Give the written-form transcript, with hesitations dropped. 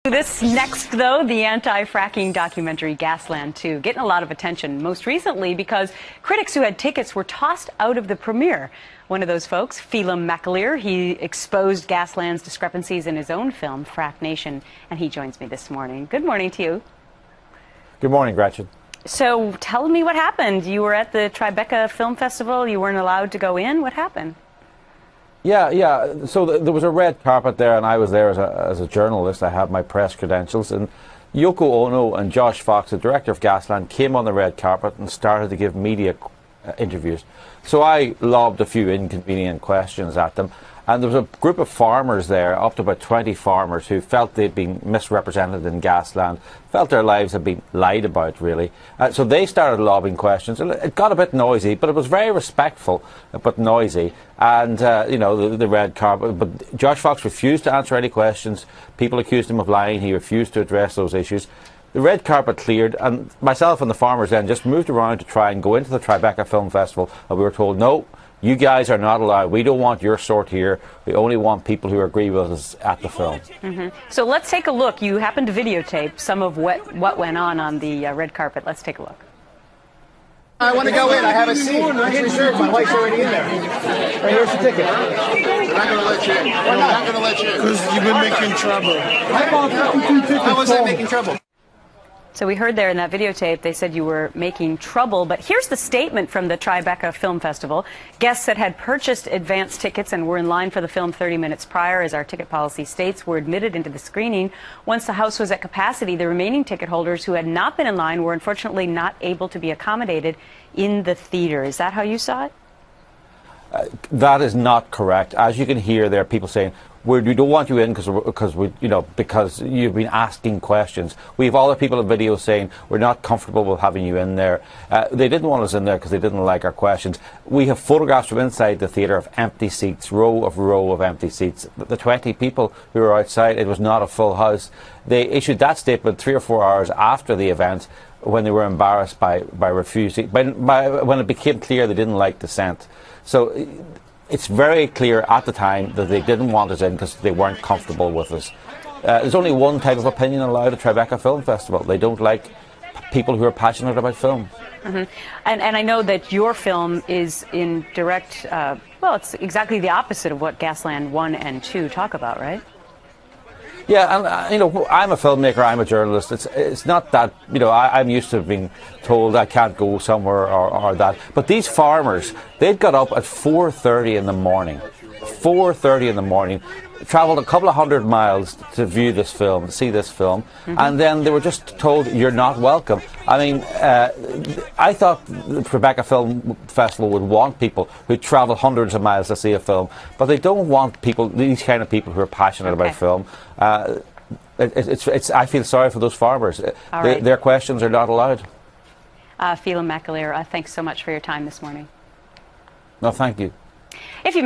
This next, though, the anti-fracking documentary Gasland 2, getting a lot of attention, most recently because critics who had tickets were tossed out of the premiere. One of those folks, Phelim McAleer, he exposed Gasland's discrepancies in his own film, Frack Nation, and he joins me this morning. Good morning to you. Good morning, Gretchen. So tell me what happened. You were at the Tribeca Film Festival. You weren't allowed to go in. What happened? Yeah. So there was a red carpet there, and I was there as a journalist. I had my press credentials, and Yoko Ono and Josh Fox, the director of Gasland, came on the red carpet and started to give media interviews. So I lobbed a few inconvenient questions at them, and there was a group of farmers there, up to about 20 farmers, who felt they'd been misrepresented in Gasland, felt their lives had been lied about, really. So they started lobbing questions. It got a bit noisy, but it was very respectful, but noisy. And, you know, the red carpet. But Josh Fox refused to answer any questions. People accused him of lying. He refused to address those issues. The red carpet cleared, and myself and the farmers then just moved around to try and go into the Tribeca Film Festival, and we were told, no, you guys are not allowed. We don't want your sort here. We only want people who agree with us at the film. So let's take a look. You happened to videotape some of what went on the red carpet. Let's take a look. I want to go in. I have a seat. It's reserved. My wife's already in there. Right, here's the ticket. We're not going to let you in. We're not going to let you in. Because you've been making trouble. I bought 52 tickets. How was I making trouble? So we heard there in that videotape, they said you were making trouble. But here's the statement from the Tribeca Film Festival. Guests that had purchased advance tickets and were in line for the film 30 minutes prior, as our ticket policy states, were admitted into the screening. Once the house was at capacity, the remaining ticket holders who had not been in line were unfortunately not able to be accommodated in the theater. Is that how you saw it? That is not correct. As you can hear, there are people saying, we don't want you in because you've been asking questions. We have other people in video saying we're not comfortable with having you in there. They didn't want us in there because they didn't like our questions. We have photographs from inside the theatre of empty seats, row of empty seats. The 20 people who were outside, it was not a full house. They issued that statement 3 or 4 hours after the event, when they were embarrassed by refusing, when it became clear they didn't like the scent. So it's very clear at the time that they didn't want us in because they weren't comfortable with us. There's only one type of opinion allowed at Tribeca Film Festival. They don't like people who are passionate about film. And I know that your film is in direct, well, it's exactly the opposite of what Gasland 1 and 2 talk about, right? Yeah, and you know, I'm a filmmaker, I'm a journalist. It's not that, you know, I'm used to being told I can't go somewhere or that. But these farmers, they'd got up at 4:30 in the morning. 4:30 in the morning, travelled a couple of 100 miles to view this film, to see this film, and then they were just told, you're not welcome. I mean, I thought the Tribeca Film Festival would want people who travel hundreds of miles to see a film, but they don't want people, these kind of people who are passionate about film. I feel sorry for those farmers. Their questions are not allowed. Phelim McAleer, thanks so much for your time this morning. No, thank you. If you